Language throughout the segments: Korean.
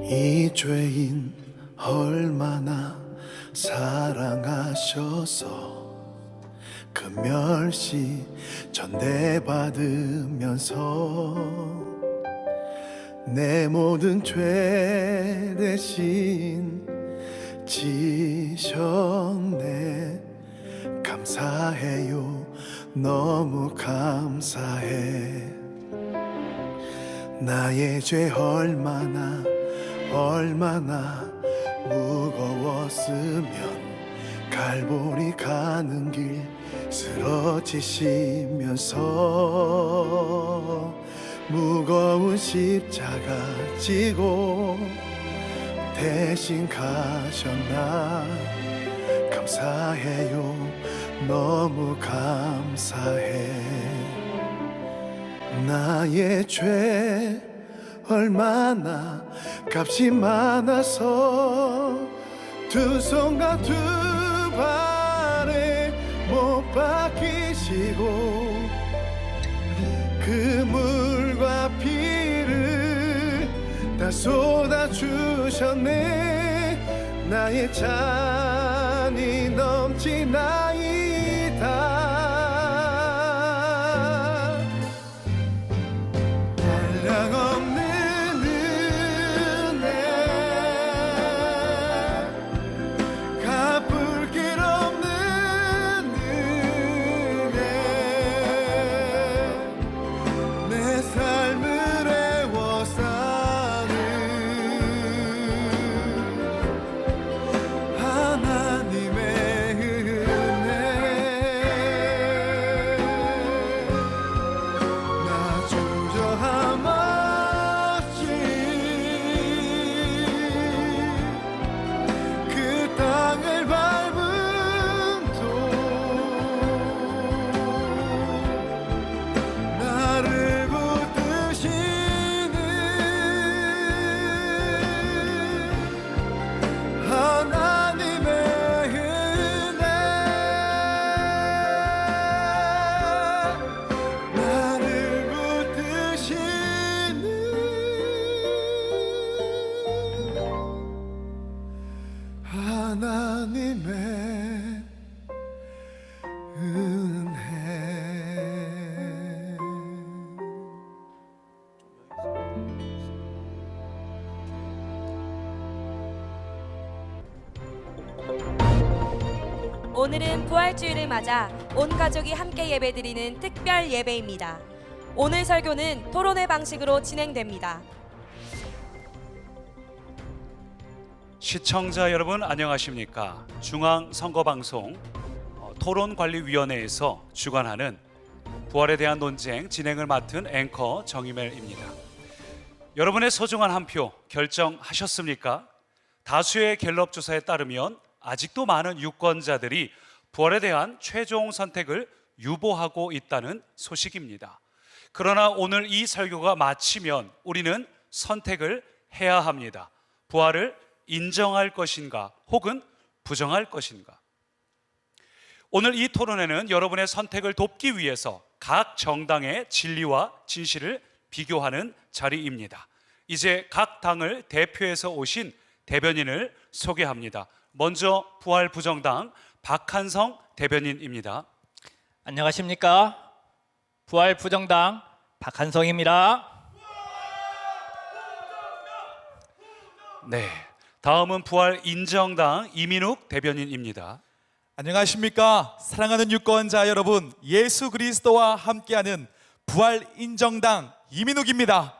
이 죄인 얼마나 사랑하셔서 그 멸시 전대받으면서 내 모든 죄 대신 지셨네. 감사해요, 너무 감사해. 나의 죄 얼마나 무거웠으면 갈보리 가는 길 쓰러지시면서 무거운 십자가 지고 대신 가셨나. 감사해요, 너무 감사해. 나의 죄 얼마나 값이 많아서 두 손과 두 발에 못 박히시고 그 물과 피를 다 쏟아주셨네. 나의 잔이 넘치나이다. 하나님의 은혜. 오늘은 부활주일을 맞아 온 가족이 함께 예배드리는 특별 예배입니다. 오늘 설교는 토론회 방식으로 진행됩니다. 시청자 여러분 안녕하십니까? 중앙선거방송 토론관리위원회에서 주관하는 부활에 대한 논쟁 진행을 맡은 앵커 정희멜입니다. 여러분의 소중한 한 표 결정하셨습니까? 다수의 갤럽 조사에 따르면 아직도 많은 유권자들이 부활에 대한 최종 선택을 유보하고 있다는 소식입니다. 그러나 오늘 이 설교가 마치면 우리는 선택을 해야 합니다. 부활을 인정할 것인가 혹은 부정할 것인가. 오늘 이 토론회는 여러분의 선택을 돕기 위해서 각 정당의 진리와 진실을 비교하는 자리입니다. 이제 각 당을 대표해서 오신 대변인을 소개합니다. 먼저 부활부정당 박한성 대변인입니다. 안녕하십니까? 부활부정당 박한성입니다. 네, 다음은 부활인정당 이민욱 대변인입니다. 안녕하십니까? 사랑하는 유권자 여러분, 예수 그리스도와 함께하는 부활인정당 이민욱입니다.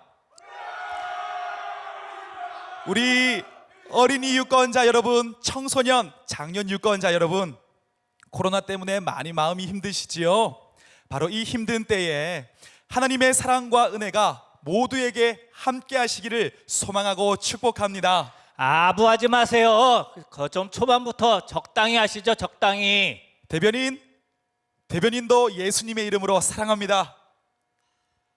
우리 어린이 유권자 여러분, 청소년, 장년 유권자 여러분, 코로나 때문에 많이 마음이 힘드시지요? 바로 이 힘든 때에 하나님의 사랑과 은혜가 모두에게 함께 하시기를 소망하고 축복합니다. 아부하지 마세요. 좀 초반부터 적당히 하시죠. 적당히. 대변인도 예수님의 이름으로 사랑합니다.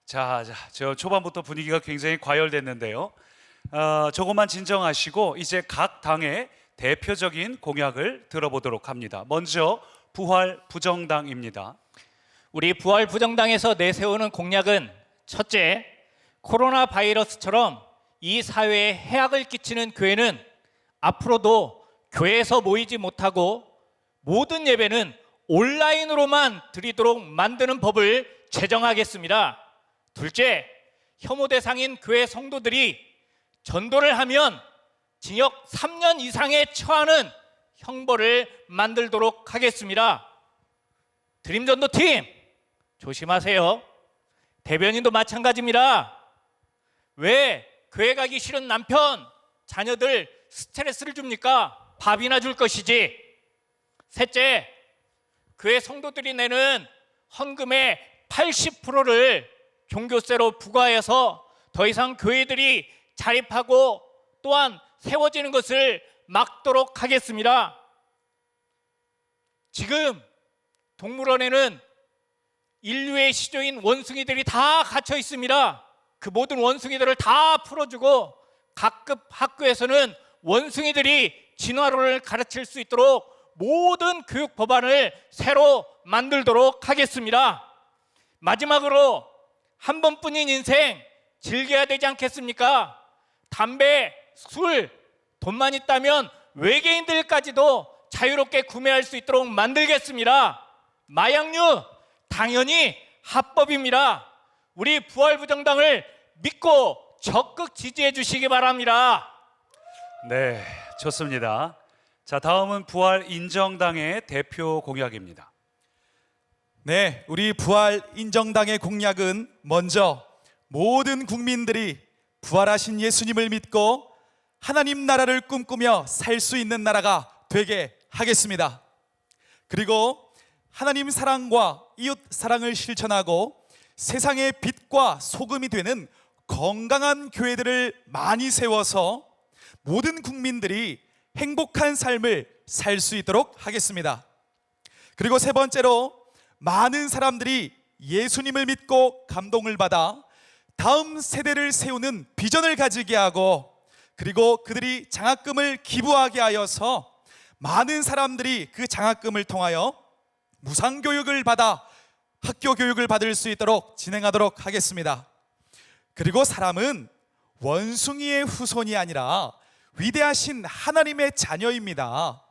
자, 저 초반부터 분위기가 굉장히 과열됐는데요. 조금만 진정하시고 이제 각 당의 대표적인 공약을 들어보도록 합니다. 먼저 부활 부정당입니다. 우리 부활 부정당에서 내세우는 공약은 첫째, 코로나 바이러스처럼 이 사회에 해악을 끼치는 교회는 앞으로도 교회에서 모이지 못하고 모든 예배는 온라인으로만 드리도록 만드는 법을 제정하겠습니다. 둘째, 혐오 대상인 교회 성도들이 전도를 하면 징역 3년 이상에 처하는 형벌을 만들도록 하겠습니다. 드림전도팀 조심하세요. 대변인도 마찬가지입니다. 왜 교회 가기 싫은 남편, 자녀들 스트레스를 줍니까? 밥이나 줄 것이지. 셋째, 교회 성도들이 내는 헌금의 80%를 종교세로 부과해서 더 이상 교회들이 자립하고 또한 세워지는 것을 막도록 하겠습니다. 지금 동물원에는 인류의 시조인 원숭이들이 다 갇혀 있습니다. 그 모든 원숭이들을 다 풀어주고 각급 학교에서는 원숭이들이 진화론을 가르칠 수 있도록 모든 교육 법안을 새로 만들도록 하겠습니다. 마지막으로 한 번뿐인 인생 즐겨야 되지 않겠습니까? 담배, 술, 돈만 있다면 외계인들까지도 자유롭게 구매할 수 있도록 만들겠습니다. 마약류 당연히 합법입니다. 우리 부활부정당을 믿고 적극 지지해 주시기 바랍니다. 네, 좋습니다. 자, 다음은 부활 인정당의 대표 공약입니다. 네, 우리 부활 인정당의 공약은 먼저 모든 국민들이 부활하신 예수님을 믿고 하나님 나라를 꿈꾸며 살 수 있는 나라가 되게 하겠습니다. 그리고 하나님 사랑과 이웃 사랑을 실천하고 세상의 빛과 소금이 되는 건강한 교회들을 많이 세워서 모든 국민들이 행복한 삶을 살 수 있도록 하겠습니다. 그리고 세 번째로 많은 사람들이 예수님을 믿고 감동을 받아 다음 세대를 세우는 비전을 가지게 하고 그리고 그들이 장학금을 기부하게 하여서 많은 사람들이 그 장학금을 통하여 무상교육을 받아 학교 교육을 받을 수 있도록 진행하도록 하겠습니다. 그리고 사람은 원숭이의 후손이 아니라 위대하신 하나님의 자녀입니다.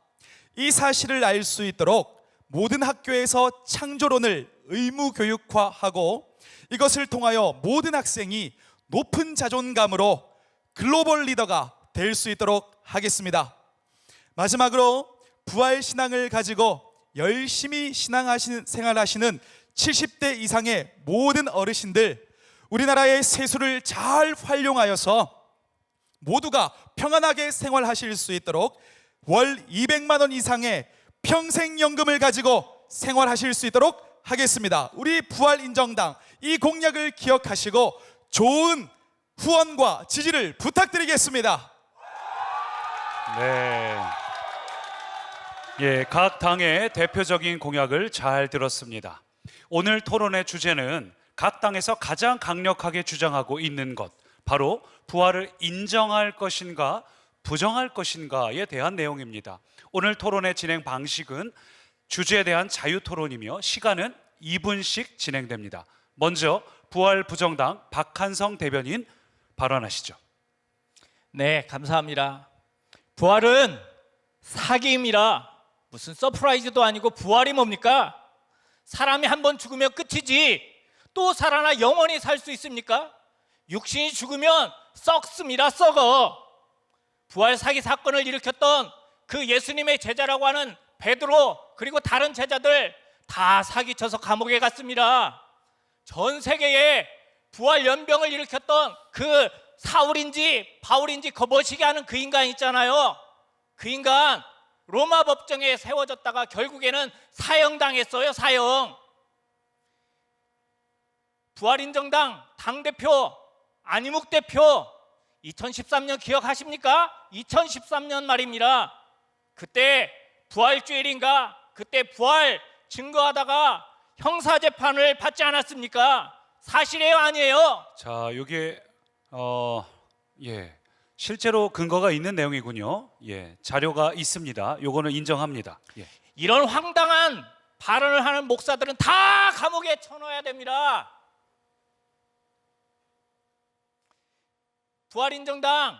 이 사실을 알 수 있도록 모든 학교에서 창조론을 의무 교육화하고 이것을 통하여 모든 학생이 높은 자존감으로 글로벌 리더가 될 수 있도록 하겠습니다. 마지막으로 부활 신앙을 가지고 열심히 생활하시는 70대 이상의 모든 어르신들, 우리나라의 세수를 잘 활용하여서 모두가 평안하게 생활하실 수 있도록 월 200만 원 이상의 평생연금을 가지고 생활하실 수 있도록 하겠습니다. 우리 부활인정당 이 공약을 기억하시고 좋은 후원과 지지를 부탁드리겠습니다. 네. 예, 각 당의 대표적인 공약을 잘 들었습니다. 오늘 토론의 주제는 각 당에서 가장 강력하게 주장하고 있는 것, 바로 부활을 인정할 것인가 부정할 것인가에 대한 내용입니다. 오늘 토론의 진행 방식은 주제에 대한 자유 토론이며 시간은 2분씩 진행됩니다. 먼저 부활 부정당 박한성 대변인 발언하시죠. 네, 감사합니다. 부활은 사기입니다. 무슨 서프라이즈도 아니고 부활이 뭡니까? 사람이 한 번 죽으면 끝이지 또 살아나 영원히 살 수 있습니까? 육신이 죽으면 썩습니다. 썩어. 부활 사기 사건을 일으켰던 그 예수님의 제자라고 하는 베드로 그리고 다른 제자들 다 사기쳐서 감옥에 갔습니다. 전 세계에 부활 연병을 일으켰던 그 사울인지 바울인지 거머시게 하는 그 인간 있잖아요. 그 인간 로마 법정에 세워졌다가 결국에는 사형당했어요. 사형. 부활인정당 당대표 안희묵 대표 2013년 기억하십니까? 2013년 말입니다. 그때 부활주일인가? 그때 부활 증거하다가 형사재판을 받지 않았습니까? 사실이에요, 아니에요? 자, 이게 실제로 근거가 있는 내용이군요. 예, 자료가 있습니다. 요거는 인정합니다. 예. 이런 황당한 발언을 하는 목사들은 다 감옥에 쳐넣어야 됩니다. 부활인정당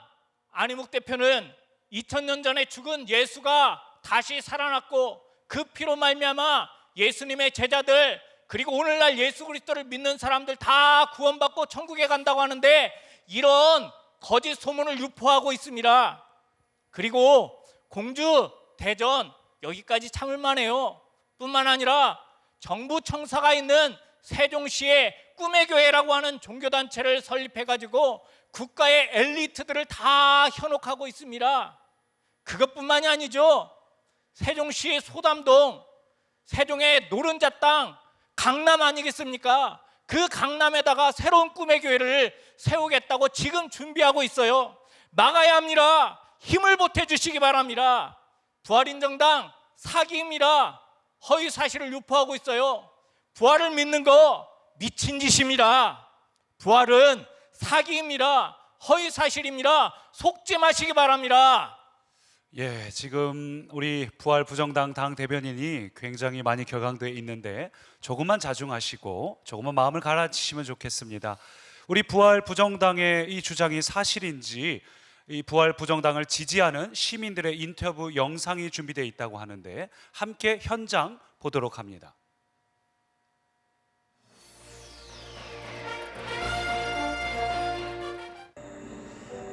안희묵 대표는 2000년 전에 죽은 예수가 다시 살아났고 그 피로 말미암아 예수님의 제자들 그리고 오늘날 예수 그리스도를 믿는 사람들 다 구원받고 천국에 간다고 하는데 이런 거짓 소문을 유포하고 있습니다. 그리고 공주, 대전 여기까지 참을 만해요. 뿐만 아니라 정부 청사가 있는 세종시에 꿈의 교회라고 하는 종교단체를 설립해가지고 국가의 엘리트들을 다 현혹하고 있습니다. 그것뿐만이 아니죠. 세종시 소담동, 세종의 노른자 땅, 강남 아니겠습니까? 그 강남에다가 새로운 꿈의 교회를 세우겠다고 지금 준비하고 있어요. 막아야 합니다. 힘을 보태주시기 바랍니다. 부활인정당 사기입니다. 허위 사실을 유포하고 있어요. 부활을 믿는 거 미친 짓입니다. 부활은 사기입니다. 허위 사실입니다. 속지 마시기 바랍니다. 예, 지금 우리 부활 부정당 당 대변인이 굉장히 많이 격앙돼 있는데 조금만 자중하시고 조금만 마음을 가라앉히시면 좋겠습니다. 우리 부활 부정당의 이 주장이 사실인지 이 부활 부정당을 지지하는 시민들의 인터뷰 영상이 준비되어 있다고 하는데 함께 현장 보도록 합니다.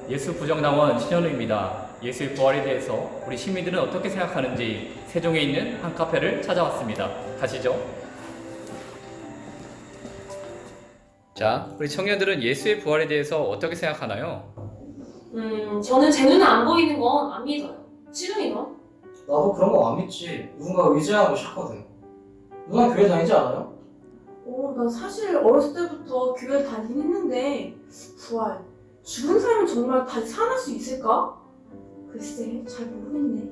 예수 부정당원 신현우입니다. 예수의 부활에 대해서 우리 시민들은 어떻게 생각하는지 세종에 있는 한 카페를 찾아왔습니다. 가시죠. 자, 우리 청년들은 예수의 부활에 대해서 어떻게 생각하나요? 저는 제 눈에 안 보이는 건 안 믿어요. 지금이 너? 나도 그런 거 안 믿지. 누군가 의지하고 싶거든. 누나 교회 다니지 않아요? 나 사실 어렸을 때부터 교회 다니긴 했는데 부활, 죽은 사람은 정말 다시 살아날 수 있을까? 글쎄, 잘 모르겠네.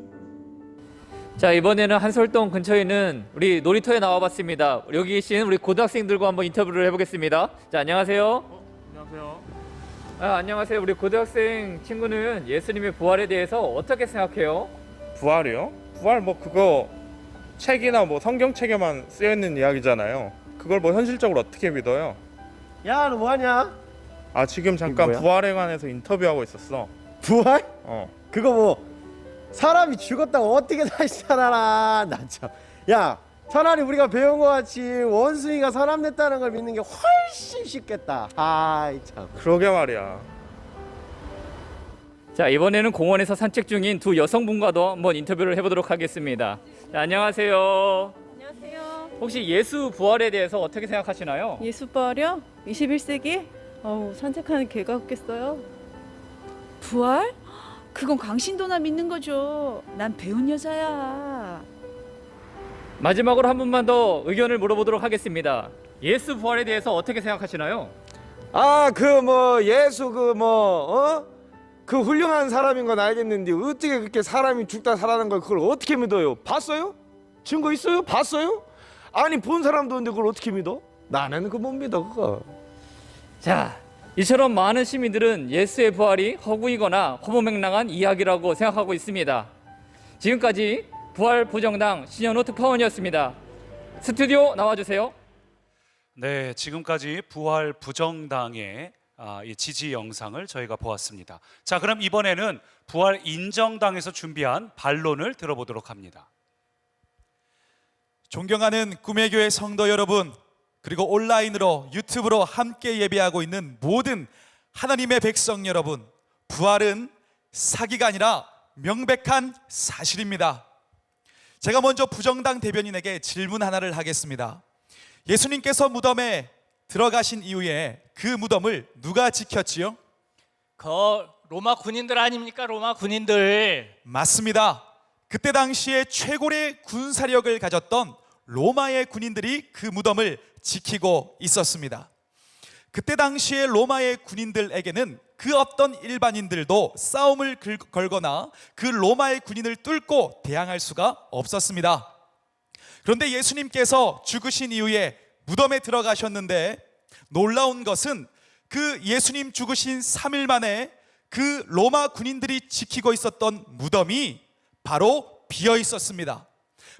자, 이번에는 한솔동 근처에 있는 우리 놀이터에 나와봤습니다. 여기 계신 우리 고등학생들과 한번 인터뷰를 해보겠습니다. 자, 안녕하세요. 안녕하세요. 안녕하세요. 우리 고등학생 친구는 예수님의 부활에 대해서 어떻게 생각해요? 부활이요? 부활 뭐 그거 책이나 뭐 성경책에만 쓰여 있는 이야기잖아요. 그걸 뭐 현실적으로 어떻게 믿어요? 야, 너 뭐하냐? 아, 지금 잠깐 뭐야? 부활에 관해서 인터뷰하고 있었어. 부활? 어. 그거 뭐 사람이 죽었다고 어떻게 다시 살아나? 나 참. 야, 차라리 우리가 배운 것 같이 원숭이가 사람 됐다는 걸 믿는 게 훨씬 쉽겠다. 아이 참. 그러게 말이야. 자, 이번에는 공원에서 산책 중인 두 여성분과도 한번 인터뷰를 해보도록 하겠습니다. 자, 안녕하세요. 안녕하세요. 혹시 예수 부활에 대해서 어떻게 생각하시나요? 예수 부활이요? 21세기? 산책하는 개가 없겠어요? 부활? 그건 강신도나 믿는 거죠. 난 배운 여자야. 마지막으로 한 분만 더 의견을 물어보도록 하겠습니다. 예수 부활에 대해서 어떻게 생각하시나요? 예수 그 훌륭한 사람인 건 알겠는데 어떻게 그렇게 사람이 죽다 살아난 걸 그걸 어떻게 믿어요? 봤어요? 증거 있어요? 봤어요? 아니 본 사람도 없는데 그걸 어떻게 믿어? 나는 그거 못 믿어 그거. 자, 이처럼 많은 시민들은 예수의 부활이 허구이거나 허무맹랑한 이야기라고 생각하고 있습니다. 지금까지 부활 부정당 신현우 특파원이었습니다. 스튜디오 나와주세요. 네, 지금까지 부활 부정당의 이 지지 영상을 저희가 보았습니다. 자, 그럼 이번에는 부활 인정당에서 준비한 반론을 들어보도록 합니다. 존경하는 꿈의 교회 성도 여러분, 그리고 온라인으로 유튜브로 함께 예배하고 있는 모든 하나님의 백성 여러분, 부활은 사기가 아니라 명백한 사실입니다. 제가 먼저 부정당 대변인에게 질문 하나를 하겠습니다. 예수님께서 무덤에 들어가신 이후에 그 무덤을 누가 지켰지요? 그 로마 군인들 아닙니까? 로마 군인들. 맞습니다. 그때 당시에 최고의 군사력을 가졌던 로마의 군인들이 그 무덤을 지키고 있었습니다. 그때 당시에 로마의 군인들에게는 그 어떤 일반인들도 싸움을 걸거나 그 로마의 군인을 뚫고 대항할 수가 없었습니다. 그런데 예수님께서 죽으신 이후에 무덤에 들어가셨는데 놀라운 것은 그 예수님 죽으신 3일 만에 그 로마 군인들이 지키고 있었던 무덤이 바로 비어 있었습니다.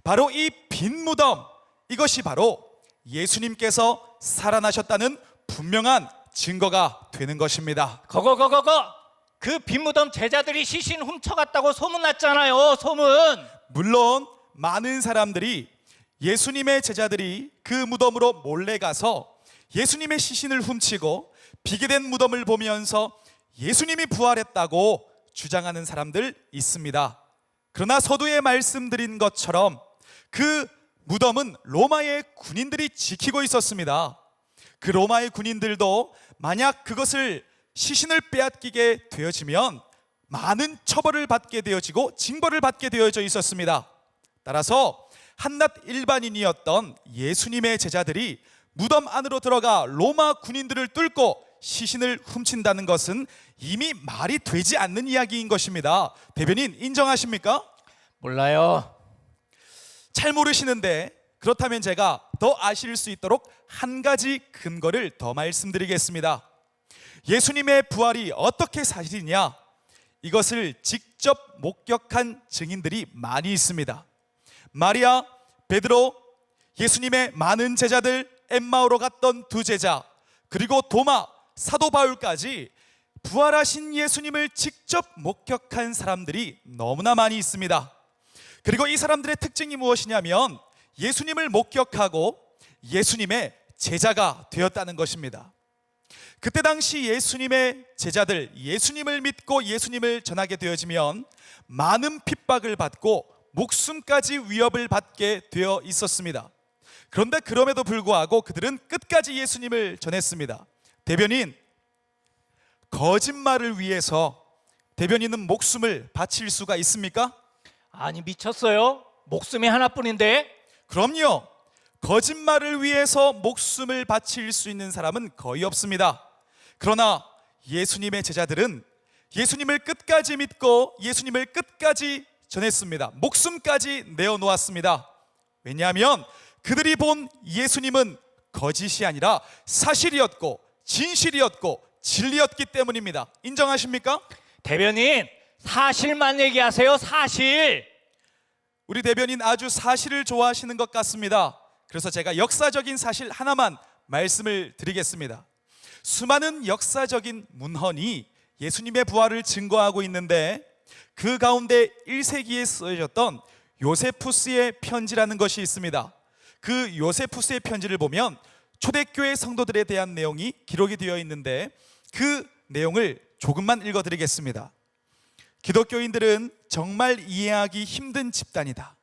바로 이 빈 무덤, 이것이 바로 예수님께서 살아나셨다는 분명한 증거가 되는 것입니다. 그 빈무덤 제자들이 시신 훔쳐갔다고 소문났잖아요. 소문. 물론 많은 사람들이 예수님의 제자들이 그 무덤으로 몰래 가서 예수님의 시신을 훔치고 비게된 무덤을 보면서 예수님이 부활했다고 주장하는 사람들 있습니다. 그러나 서두에 말씀드린 것처럼 그 무덤은 로마의 군인들이 지키고 있었습니다. 그 로마의 군인들도 만약 그것을 시신을 빼앗기게 되어지면 많은 처벌을 받게 되어지고 징벌을 받게 되어져 있었습니다. 따라서 한낱 일반인이었던 예수님의 제자들이 무덤 안으로 들어가 로마 군인들을 뚫고 시신을 훔친다는 것은 이미 말이 되지 않는 이야기인 것입니다. 대변인 인정하십니까? 몰라요. 잘 모르시는데 그렇다면 제가 더 아실 수 있도록 한 가지 근거를 더 말씀드리겠습니다. 예수님의 부활이 어떻게 사실이냐? 이것을 직접 목격한 증인들이 많이 있습니다. 마리아, 베드로, 예수님의 많은 제자들, 엠마오로 갔던 두 제자, 그리고 도마, 사도 바울까지 부활하신 예수님을 직접 목격한 사람들이 너무나 많이 있습니다. 그리고 이 사람들의 특징이 무엇이냐면 예수님을 목격하고 예수님의 제자가 되었다는 것입니다. 그때 당시 예수님의 제자들, 예수님을 믿고 예수님을 전하게 되어지면 많은 핍박을 받고 목숨까지 위협을 받게 되어 있었습니다. 그런데 그럼에도 불구하고 그들은 끝까지 예수님을 전했습니다. 대변인, 거짓말을 위해서 대변인은 목숨을 바칠 수가 있습니까? 아니 미쳤어요? 목숨이 하나뿐인데? 그럼요. 거짓말을 위해서 목숨을 바칠 수 있는 사람은 거의 없습니다. 그러나 예수님의 제자들은 예수님을 끝까지 믿고 예수님을 끝까지 전했습니다. 목숨까지 내어놓았습니다. 왜냐하면 그들이 본 예수님은 거짓이 아니라 사실이었고 진실이었고 진리였기 때문입니다. 인정하십니까? 대변인, 사실만 얘기하세요. 사실. 우리 대변인 아주 사실을 좋아하시는 것 같습니다. 그래서 제가 역사적인 사실 하나만 말씀을 드리겠습니다. 수많은 역사적인 문헌이 예수님의 부활을 증거하고 있는데 그 가운데 1세기에 쓰여졌던 요세푸스의 편지라는 것이 있습니다. 그 요세푸스의 편지를 보면 초대교회 성도들에 대한 내용이 기록이 되어 있는데 그 내용을 조금만 읽어드리겠습니다. 기독교인들은 정말 이해하기 힘든 집단이다.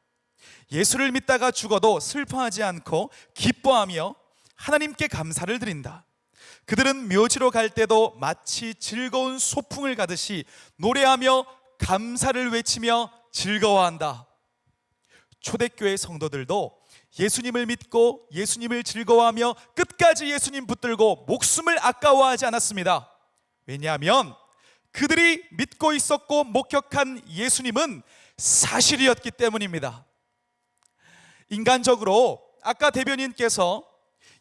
예수를 믿다가 죽어도 슬퍼하지 않고 기뻐하며 하나님께 감사를 드린다. 그들은 묘지로 갈 때도 마치 즐거운 소풍을 가듯이 노래하며 감사를 외치며 즐거워한다. 초대교회 성도들도 예수님을 믿고 예수님을 즐거워하며 끝까지 예수님 붙들고 목숨을 아까워하지 않았습니다. 왜냐하면 그들이 믿고 있었고 목격한 예수님은 사실이었기 때문입니다. 인간적으로 아까 대변인께서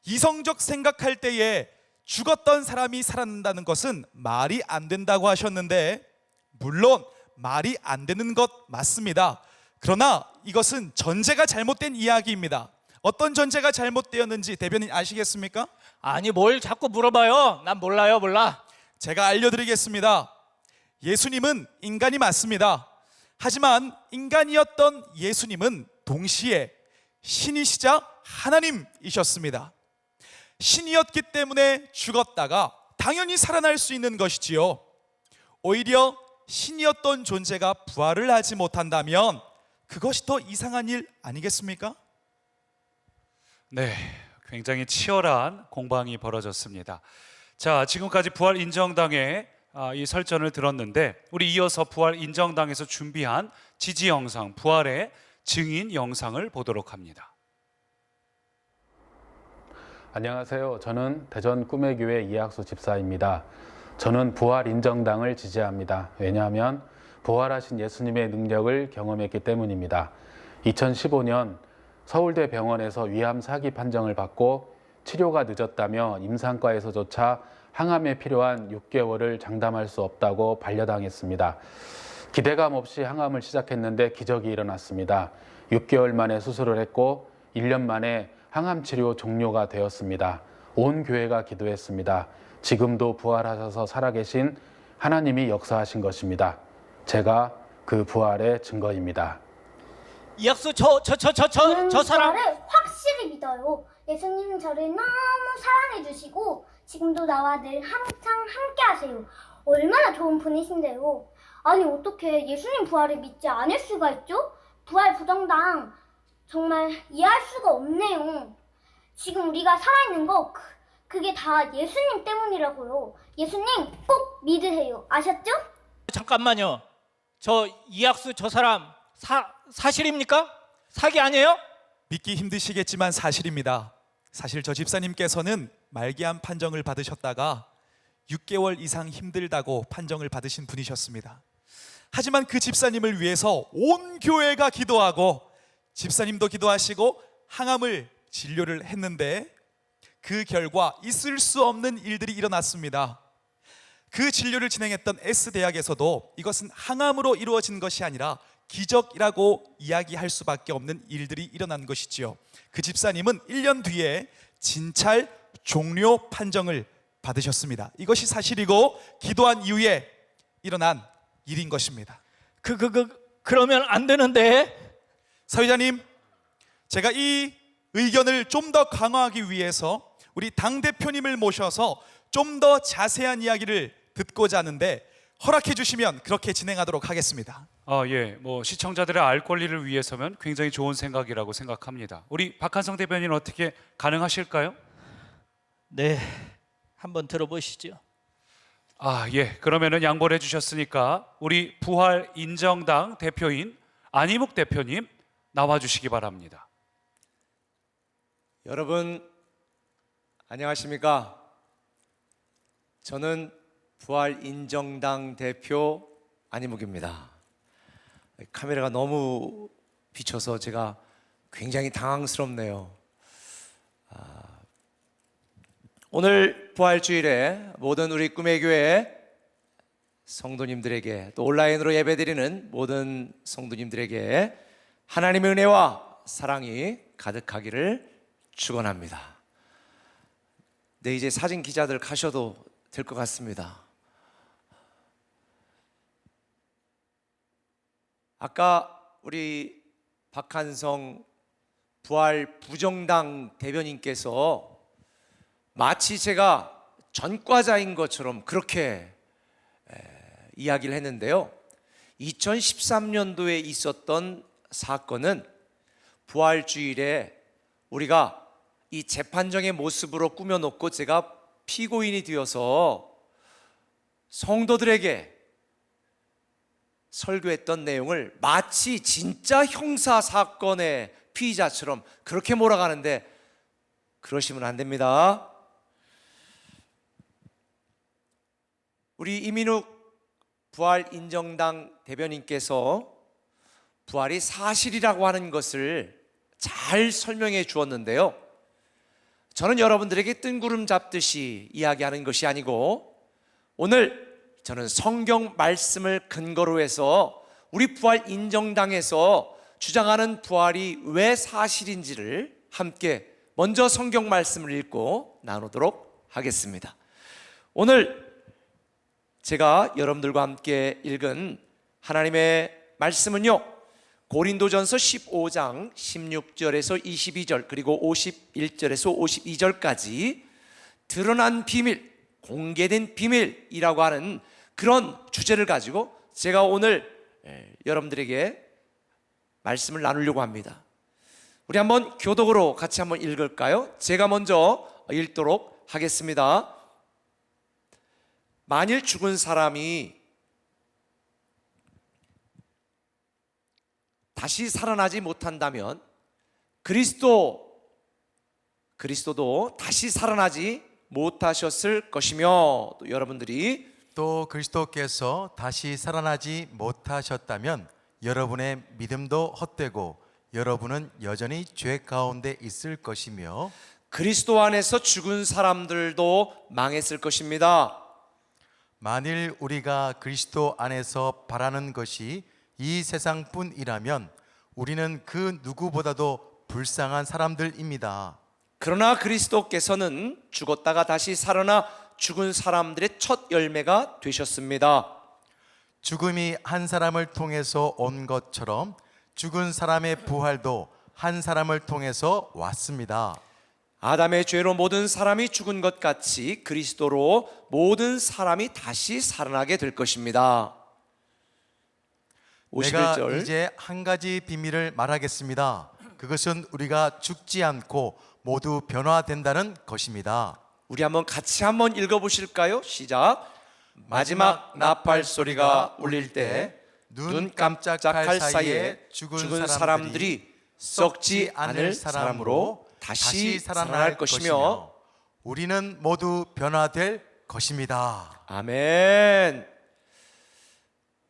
이성적 생각할 때에 죽었던 사람이 살아난다는 것은 말이 안 된다고 하셨는데 물론 말이 안 되는 것 맞습니다. 그러나 이것은 전제가 잘못된 이야기입니다. 어떤 전제가 잘못되었는지 대변인 아시겠습니까? 아니 뭘 자꾸 물어봐요. 난 몰라요. 몰라. 제가 알려드리겠습니다. 예수님은 인간이 맞습니다. 하지만 인간이었던 예수님은 동시에 신이시자 하나님이셨습니다. 신이었기 때문에 죽었다가 당연히 살아날 수 있는 것이지요. 오히려 신이었던 존재가 부활을 하지 못한다면 그것이 더 이상한 일 아니겠습니까? 네, 굉장히 치열한 공방이 벌어졌습니다. 자, 지금까지 부활 인정당의 이 설전을 들었는데 우리 이어서 부활 인정당에서 준비한 지지 영상, 부활의 증인 영상을 보도록 합니다. 안녕하세요. 저는 대전 꿈의 교회 이학수 집사입니다. 저는 부활 인정당을 지지합니다. 왜냐하면 부활하신 예수님의 능력을 경험했기 때문입니다. 2015년 서울대 병원에서 위암 사기 판정을 받고 치료가 늦었다며 임상과에서조차 항암에 필요한 6개월을 장담할 수 없다고 반려당했습니다. 기대감 없이 항암을 시작했는데 기적이 일어났습니다. 6개월 만에 수술을 했고 1년 만에 항암 치료 종료가 되었습니다. 온 교회가 기도했습니다. 지금도 부활하셔서 살아계신 하나님이 역사하신 것입니다. 제가 그 부활의 증거입니다. 이학수 저 사람 저를 확실히 믿어요. 예수님은 저를 너무 사랑해 주시고 지금도 나와 늘 항상 함께 하세요. 얼마나 좋은 분이신데요. 아니 어떻게 예수님 부활을 믿지 않을 수가 있죠? 부활 부정당 정말 이해할 수가 없네요. 지금 우리가 살아있는 거 그게 다 예수님 때문이라고요. 예수님 꼭 믿으세요. 아셨죠? 잠깐만요. 저 이학수 저 사람 사실입니까? 사기 아니에요? 믿기 힘드시겠지만 사실입니다. 사실 저 집사님께서는 말기암 판정을 받으셨다가 6개월 이상 힘들다고 판정을 받으신 분이셨습니다. 하지만 그 집사님을 위해서 온 교회가 기도하고 집사님도 기도하시고 항암을 진료를 했는데 그 결과 있을 수 없는 일들이 일어났습니다. 그 진료를 진행했던 S대학에서도 이것은 항암으로 이루어진 것이 아니라 기적이라고 이야기할 수밖에 없는 일들이 일어난 것이지요. 그 집사님은 1년 뒤에 진찰 종료 판정을 받으셨습니다. 이것이 사실이고 기도한 이후에 일어난 일인 것입니다. 그러면 안 되는데. 사회자님, 제가 이 의견을 좀 더 강화하기 위해서 우리 당대표님을 모셔서 좀 더 자세한 이야기를 듣고자 하는데 허락해 주시면 그렇게 진행하도록 하겠습니다. 예, 뭐 시청자들의 알 권리를 위해서면 굉장히 좋은 생각이라고 생각합니다. 우리 박한성 대변인 어떻게 가능하실까요? 네, 한번 들어보시죠. 예, 그러면은 양보를 해주셨으니까 우리 부활 인정당 대표인 안희묵 대표님 나와주시기 바랍니다. 여러분 안녕하십니까? 저는 부활 인정당 대표 안희묵입니다. 카메라가 너무 비쳐서 제가 굉장히 당황스럽네요. 오늘 부활주일에 모든 우리 꿈의 교회 성도님들에게 또 온라인으로 예배드리는 모든 성도님들에게 하나님의 은혜와 사랑이 가득하기를 축원합니다. 네, 이제 사진 기자들 가셔도 될 것 같습니다. 아까 우리 박한성 부활 부정당 대변인께서 마치 제가 전과자인 것처럼 그렇게 이야기를 했는데요. 2013년도에 있었던 사건은 부활주일에 우리가 이 재판정의 모습으로 꾸며놓고 제가 피고인이 되어서 성도들에게 설교했던 내용을 마치 진짜 형사 사건의 피의자처럼 그렇게 몰아가는데 그러시면 안 됩니다. 우리 이민욱 부활 인정당 대변인께서 부활이 사실이라고 하는 것을 잘 설명해 주었는데요. 저는 여러분들에게 뜬구름 잡듯이 이야기하는 것이 아니고 오늘 저는 성경 말씀을 근거로 해서 우리 부활 인정당에서 주장하는 부활이 왜 사실인지를 함께 먼저 성경 말씀을 읽고 나누도록 하겠습니다. 오늘 제가 여러분들과 함께 읽은 하나님의 말씀은요, 고린도전서 15장 16절에서 22절 그리고 51절에서 52절까지 드러난 비밀, 공개된 비밀이라고 하는 그런 주제를 가지고 제가 오늘 여러분들에게 말씀을 나누려고 합니다. 우리 한번 교독으로 같이 한번 읽을까요? 제가 먼저 읽도록 하겠습니다. 만일 죽은 사람이 다시 살아나지 못한다면 그리스도도 다시 살아나지 못하셨을 것이며, 또 여러분들이 또 그리스도께서 다시 살아나지 못하셨다면 여러분의 믿음도 헛되고 여러분은 여전히 죄 가운데 있을 것이며, 그리스도 안에서 죽은 사람들도 망했을 것입니다. 만일 우리가 그리스도 안에서 바라는 것이 이 세상뿐이라면 우리는 그 누구보다도 불쌍한 사람들입니다. 그러나 그리스도께서는 죽었다가 다시 살아나 죽은 사람들의 첫 열매가 되셨습니다. 죽음이 한 사람을 통해서 온 것처럼 죽은 사람의 부활도 한 사람을 통해서 왔습니다. 아담의 죄로 모든 사람이 죽은 것 같이 그리스도로 모든 사람이 다시 살아나게 될 것입니다. 내가 51절. 이제 한 가지 비밀을 말하겠습니다. 그것은 우리가 죽지 않고 모두 변화된다는 것입니다. 우리 같이 한번 읽어보실까요? 시작. 마지막 나팔 소리가 울릴 때 눈 깜짝할 사이에 죽은 사람들이 썩지 않을 사람으로 다시 살아날 것이며 우리는 모두 변화될 것입니다. 아멘.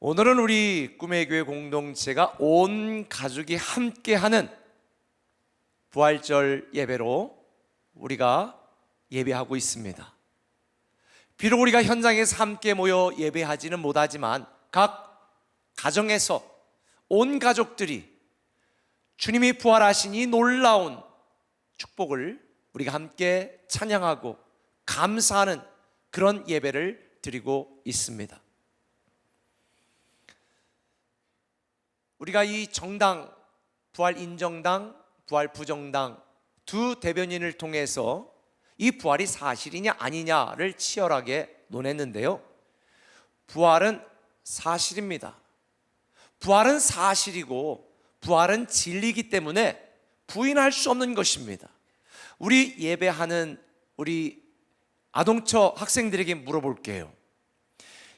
오늘은 우리 꿈의 교회 공동체가 온 가족이 함께하는 부활절 예배로 우리가 예배하고 있습니다. 비록 우리가 현장에서 함께 모여 예배하지는 못하지만 각 가정에서 온 가족들이 주님이 부활하신 이 놀라운 축복을 우리가 함께 찬양하고 감사하는 그런 예배를 드리고 있습니다. 우리가 이 정당, 부활 인정당, 부활 부정당 두 대변인을 통해서 이 부활이 사실이냐 아니냐를 치열하게 논했는데요. 부활은 사실입니다. 부활은 사실이고 부활은 진리이기 때문에 부인할 수 없는 것입니다. 우리 예배하는 우리 아동처 학생들에게 물어볼게요.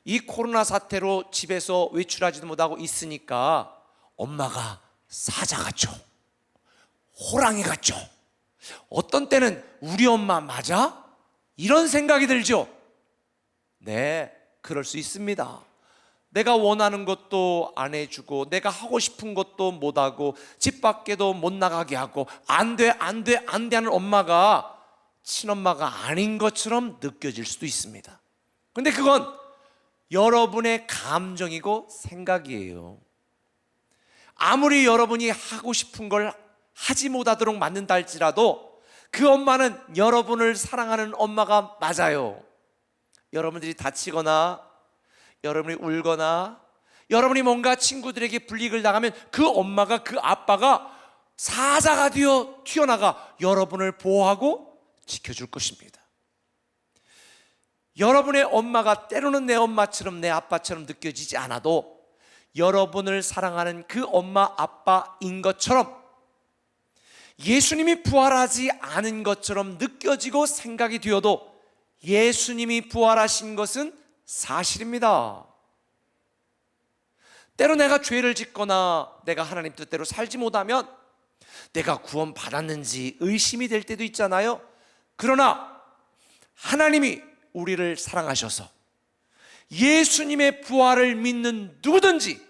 이 코로나 사태로 집에서 외출하지도 못하고 있으니까 엄마가 사자 같죠? 호랑이 같죠? 어떤 때는 우리 엄마 맞아? 이런 생각이 들죠? 네, 그럴 수 있습니다. 내가 원하는 것도 안 해주고 내가 하고 싶은 것도 못하고 집 밖에도 못 나가게 하고 안 돼 하는 엄마가 친엄마가 아닌 것처럼 느껴질 수도 있습니다. 근데 그건 여러분의 감정이고 생각이에요. 아무리 여러분이 하고 싶은 걸 하지 못하도록 만든다 할지라도 그 엄마는 여러분을 사랑하는 엄마가 맞아요. 여러분들이 다치거나 여러분이 울거나 여러분이 뭔가 친구들에게 불이익을 당하면 그 엄마가 그 아빠가 사자가 되어 튀어나가 여러분을 보호하고 지켜줄 것입니다. 여러분의 엄마가 때로는 내 엄마처럼 내 아빠처럼 느껴지지 않아도 여러분을 사랑하는 그 엄마 아빠인 것처럼 예수님이 부활하지 않은 것처럼 느껴지고 생각이 되어도 예수님이 부활하신 것은 사실입니다. 때로 내가 죄를 짓거나 내가 하나님 뜻대로 살지 못하면 내가 구원 받았는지 의심이 될 때도 있잖아요. 그러나 하나님이 우리를 사랑하셔서 예수님의 부활을 믿는 누구든지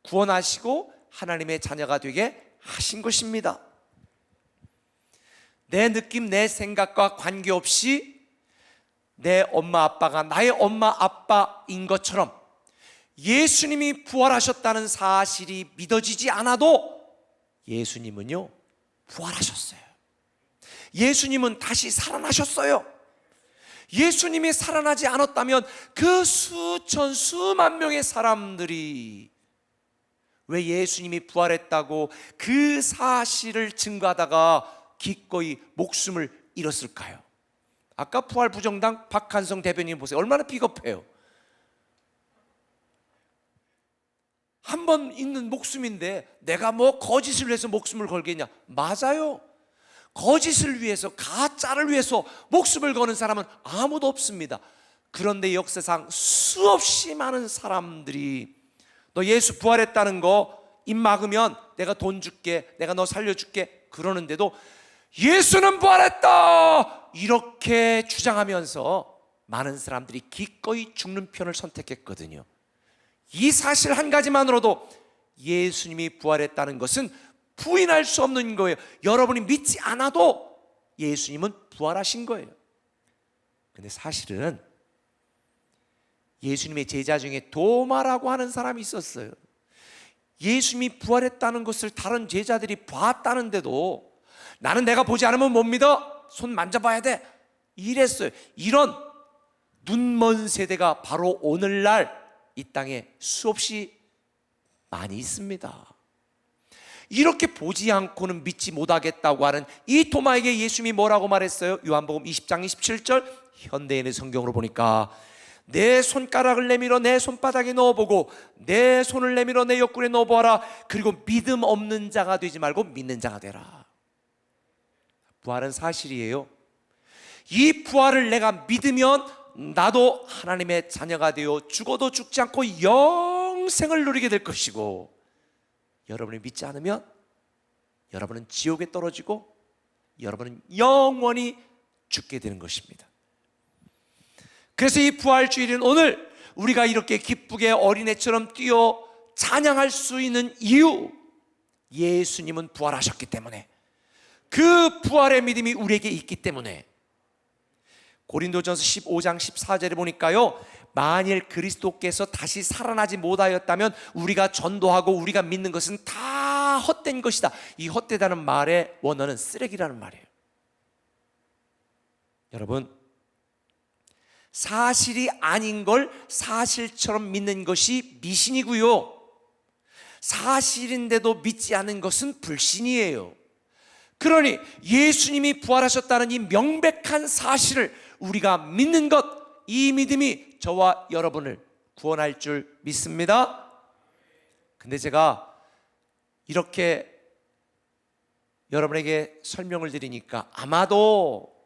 구원하시고 하나님의 자녀가 되게 하신 것입니다. 내 느낌, 내 생각과 관계없이 내 엄마 아빠가 나의 엄마 아빠인 것처럼 예수님이 부활하셨다는 사실이 믿어지지 않아도 예수님은요 부활하셨어요. 예수님은 다시 살아나셨어요. 예수님이 살아나지 않았다면 그 수천 수만 명의 사람들이 왜 예수님이 부활했다고 그 사실을 증거하다가 기꺼이 목숨을 잃었을까요? 아까 부활 부정당 박한성 대변인 보세요. 얼마나 비겁해요. 한 번 있는 목숨인데 내가 뭐 거짓을 위해서 목숨을 걸겠냐? 맞아요. 거짓을 위해서, 가짜를 위해서 목숨을 거는 사람은 아무도 없습니다. 그런데 역사상 수없이 많은 사람들이 너 예수 부활했다는 거 입 막으면 내가 돈 줄게, 내가 너 살려줄게 그러는데도 예수는 부활했다 이렇게 주장하면서 많은 사람들이 기꺼이 죽는 편을 선택했거든요. 이 사실 한 가지만으로도 예수님이 부활했다는 것은 부인할 수 없는 거예요. 여러분이 믿지 않아도 예수님은 부활하신 거예요. 근데 사실은 예수님의 제자 중에 도마라고 하는 사람이 있었어요. 예수님이 부활했다는 것을 다른 제자들이 봤다는데도 나는 내가 보지 않으면 못 믿어. 손 만져봐야 돼. 이랬어요. 이런 눈먼 세대가 바로 오늘날 이 땅에 수없이 많이 있습니다. 이렇게 보지 않고는 믿지 못하겠다고 하는 이 도마에게 예수님이 뭐라고 말했어요? 요한복음 20장 27절 현대인의 성경으로 보니까 내 손가락을 내밀어 내 손바닥에 넣어보고 내 손을 내밀어 내 옆구리에 넣어보아라. 그리고 믿음 없는 자가 되지 말고 믿는 자가 되라. 부활은 사실이에요. 이 부활을 내가 믿으면 나도 하나님의 자녀가 되어 죽어도 죽지 않고 영생을 누리게 될 것이고, 여러분이 믿지 않으면 여러분은 지옥에 떨어지고 여러분은 영원히 죽게 되는 것입니다. 그래서 이 부활주일은 오늘 우리가 이렇게 기쁘게 어린애처럼 뛰어 찬양할 수 있는 이유, 예수님은 부활하셨기 때문에, 그 부활의 믿음이 우리에게 있기 때문에. 고린도전서 15장 14절에 보니까요, 만일 그리스도께서 다시 살아나지 못하였다면 우리가 전도하고 우리가 믿는 것은 다 헛된 것이다. 이 헛되다는 말의 원어는 쓰레기라는 말이에요. 여러분, 사실이 아닌 걸 사실처럼 믿는 것이 미신이고요, 사실인데도 믿지 않는 것은 불신이에요. 그러니 예수님이 부활하셨다는 이 명백한 사실을 우리가 믿는 것, 이 믿음이 저와 여러분을 구원할 줄 믿습니다. 근데 제가 이렇게 여러분에게 설명을 드리니까 아마도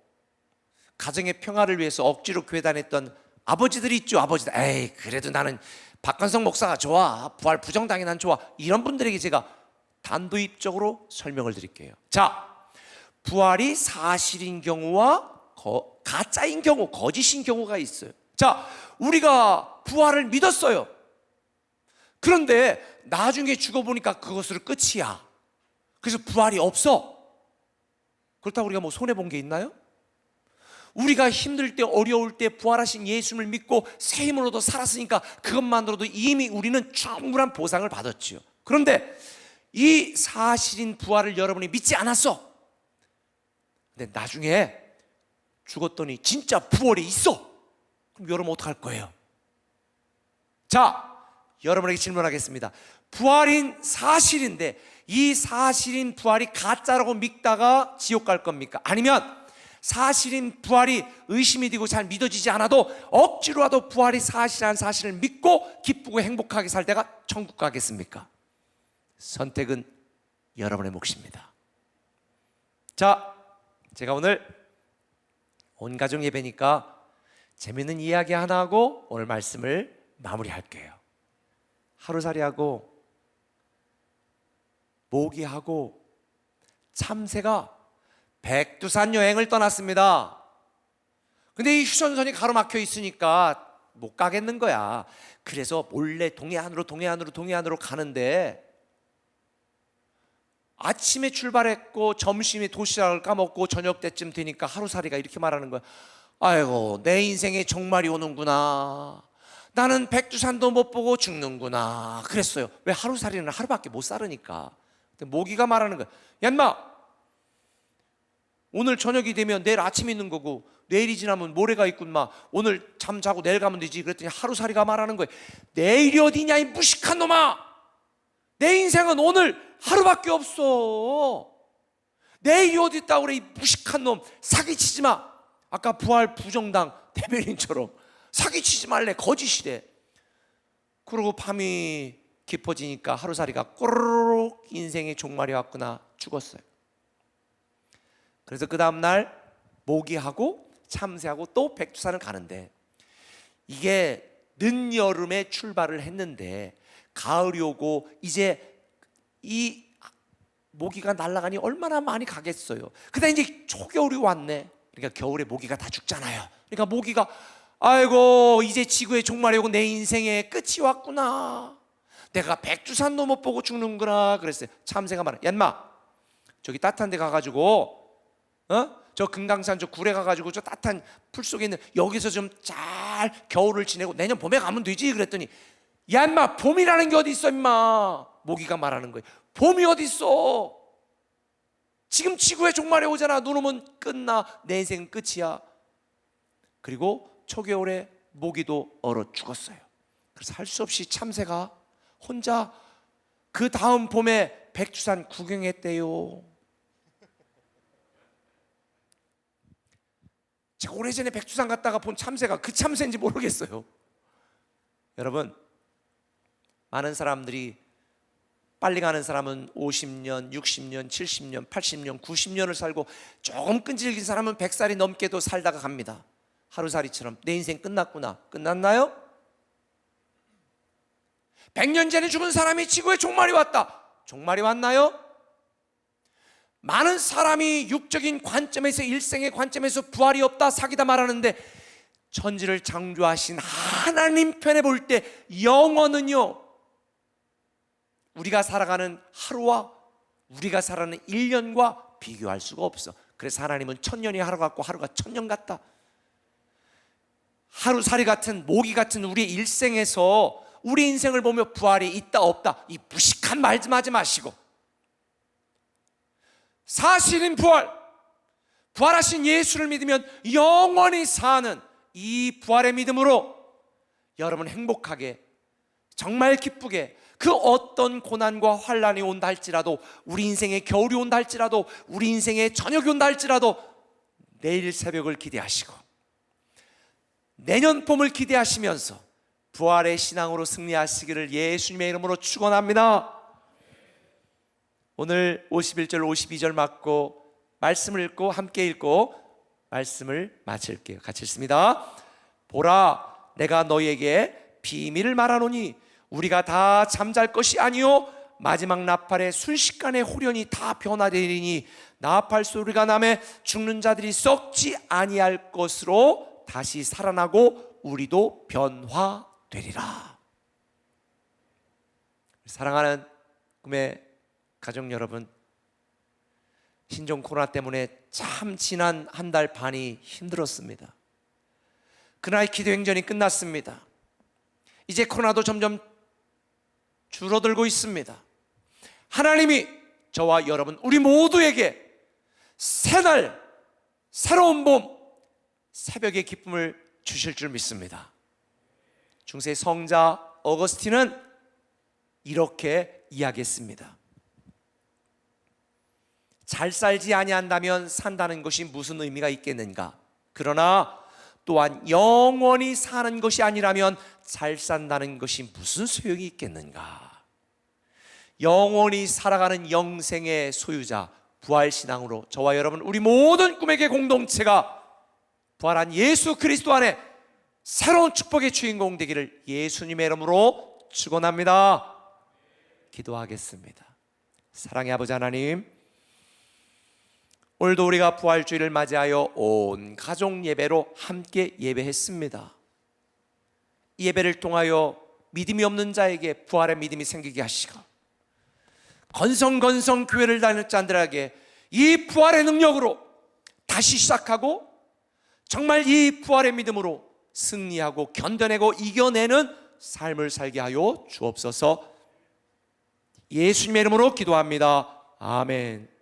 가정의 평화를 위해서 억지로 교회 다녔던 아버지들이 있죠. 아버지들, 에이 그래도 나는 박관성 목사가 좋아, 부활 부정당이 난 좋아, 이런 분들에게 제가 단도입적으로 설명을 드릴게요. 자, 부활이 사실인 경우와 가짜인 경우, 거짓인 경우가 있어요. 자, 우리가 부활을 믿었어요. 그런데 나중에 죽어보니까 그것으로 끝이야. 그래서 부활이 없어. 그렇다고 우리가 뭐 손해본 게 있나요? 우리가 힘들 때, 어려울 때 부활하신 예수님을 믿고 새 힘으로도 살았으니까 그것만으로도 이미 우리는 충분한 보상을 받았지요. 그런데 이 사실인 부활을 여러분이 믿지 않았어. 근데 나중에 죽었더니 진짜 부활이 있어. 그럼 여러분 어떡할 거예요? 자, 여러분에게 질문하겠습니다. 부활인 사실인데 이 사실인 부활이 가짜라고 믿다가 지옥 갈 겁니까? 아니면 사실인 부활이 의심이 되고 잘 믿어지지 않아도 억지로라도 부활이 사실한 사실을 믿고 기쁘고 행복하게 살다가 천국 가겠습니까? 선택은 여러분의 몫입니다. 자, 제가 오늘 온 가족 예배니까 재밌는 이야기 하나 하고 오늘 말씀을 마무리할게요. 하루살이하고 모기하고 참새가 백두산 여행을 떠났습니다. 근데 이 휴전선이 가로막혀 있으니까 못 가겠는 거야. 그래서 몰래 동해안으로 가는데 아침에 출발했고 점심에 도시락을 까먹고 저녁 때쯤 되니까 하루살이가 이렇게 말하는 거야. 아이고, 내 인생에 종말이 오는구나. 나는 백두산도 못 보고 죽는구나. 그랬어요. 왜? 하루살이는 하루밖에 못 살으니까. 근데 모기가 말하는 거야. 야 인마, 오늘 저녁이 되면 내일 아침이 있는 거고 내일이 지나면 모레가 있군마. 오늘 잠 자고 내일 가면 되지. 그랬더니 하루살이가 말하는 거예요. 내일이 어디냐 이 무식한 놈아. 내 인생은 오늘 하루밖에 없어. 내일이 어디 있다고 그래 이 무식한 놈. 사기치지 마. 아까 부활 부정당 대변인처럼 사기치지 말래. 거짓이래. 그러고 밤이 깊어지니까 하루살이가 꼬르륵 인생의 종말이 왔구나. 죽었어요. 그래서 그 다음날 모기하고 참새하고 또 백두산을 가는데, 이게 늦여름에 출발을 했는데 가을이 오고 이제 이 모기가 날아가니 얼마나 많이 가겠어요. 근데 이제 초겨울이 왔네. 그러니까 겨울에 모기가 다 죽잖아요. 그러니까 모기가 아이고 이제 지구의 종말이 오고 내 인생의 끝이 왔구나. 내가 백두산도 못 보고 죽는구나. 그랬어요. 참새가 말해, 야 인마 저기 따뜻한 데 가가지고 저 금강산 저 굴에 가가지고 저 따뜻한 풀 속에 있는 여기서 좀 잘 겨울을 지내고 내년 봄에 가면 되지. 그랬더니 야 인마 봄이라는 게 어디 있어 인마. 모기가 말하는 거예요. 봄이 어디 있어. 지금 지구에 종말이 오잖아. 눈 오면 끝나. 내 인생은 끝이야. 그리고 초겨울에 모기도 얼어 죽었어요. 그래서 할 수 없이 참새가 혼자 그 다음 봄에 백두산 구경했대요. 제가 오래전에 백두산 갔다가 본 참새가 그 참새인지 모르겠어요. 여러분, 많은 사람들이 빨리 가는 사람은 50년, 60년, 70년, 80년, 90년을 살고 조금 끈질긴 사람은 100살이 넘게도 살다가 갑니다. 하루살이처럼 내 인생 끝났구나. 끝났나요? 100년 전에 죽은 사람이 지구에 종말이 왔다. 종말이 왔나요? 많은 사람이 육적인 관점에서 일생의 관점에서 부활이 없다 사기다 말하는데 천지를 창조하신 하나님 편에 볼 때 영원은요 우리가 살아가는 하루와 우리가 살아가는 1년과 비교할 수가 없어. 그래서 하나님은 1000년이 하루 같고 하루가 1000년 같다. 하루살이 같은 모기 같은 우리의 일생에서 우리 인생을 보며 부활이 있다 없다 이 무식한 말 좀 하지 마시고 사실인 부활하신 예수를 믿으면 영원히 사는 이 부활의 믿음으로 여러분 행복하게 정말 기쁘게 그 어떤 고난과 환난이 온다 할지라도 우리 인생에 겨울이 온다 할지라도 우리 인생에 저녁이 온다 할지라도 내일 새벽을 기대하시고 내년 봄을 기대하시면서 부활의 신앙으로 승리하시기를 예수님의 이름으로 축원합니다. 오늘 51절 52절 맞고 말씀을 읽고 함께 읽고 말씀을 마칠게요. 같이 읽습니다. 보라 내가 너희에게 비밀을 말하노니 우리가 다 잠잘 것이 아니요 마지막 나팔에 순식간에 호련히 다 변화되리니 나팔 소리가 나매 죽는 자들이 썩지 아니할 것으로 다시 살아나고 우리도 변화되리라. 사랑하는 꿈의 가족 여러분, 신종 코로나 때문에 참 지난 한 달 반이 힘들었습니다. 그날 기도 행전이 끝났습니다. 이제 코로나도 점점 줄어들고 있습니다. 하나님이 저와 여러분 우리 모두에게 새날 새로운 봄 새벽의 기쁨을 주실 줄 믿습니다. 중세 성자 어거스틴은 이렇게 이야기했습니다. 잘 살지 아니한다면 산다는 것이 무슨 의미가 있겠는가? 그러나 또한 영원히 사는 것이 아니라면 잘 산다는 것이 무슨 소용이 있겠는가? 영원히 살아가는 영생의 소유자 부활신앙으로 저와 여러분 우리 모든 꿈에게 공동체가 부활한 예수 그리스도 안에 새로운 축복의 주인공 되기를 예수님의 이름으로 축원합니다. 기도하겠습니다. 사랑의 아버지 하나님, 오늘도 우리가 부활주일을 맞이하여 온 가족 예배로 함께 예배했습니다. 이 예배를 통하여 믿음이 없는 자에게 부활의 믿음이 생기게 하시고 건성건성 교회를 다니는 자들에게 이 부활의 능력으로 다시 시작하고 정말 이 부활의 믿음으로 승리하고 견뎌내고 이겨내는 삶을 살게 하여 주옵소서. 예수님의 이름으로 기도합니다. 아멘.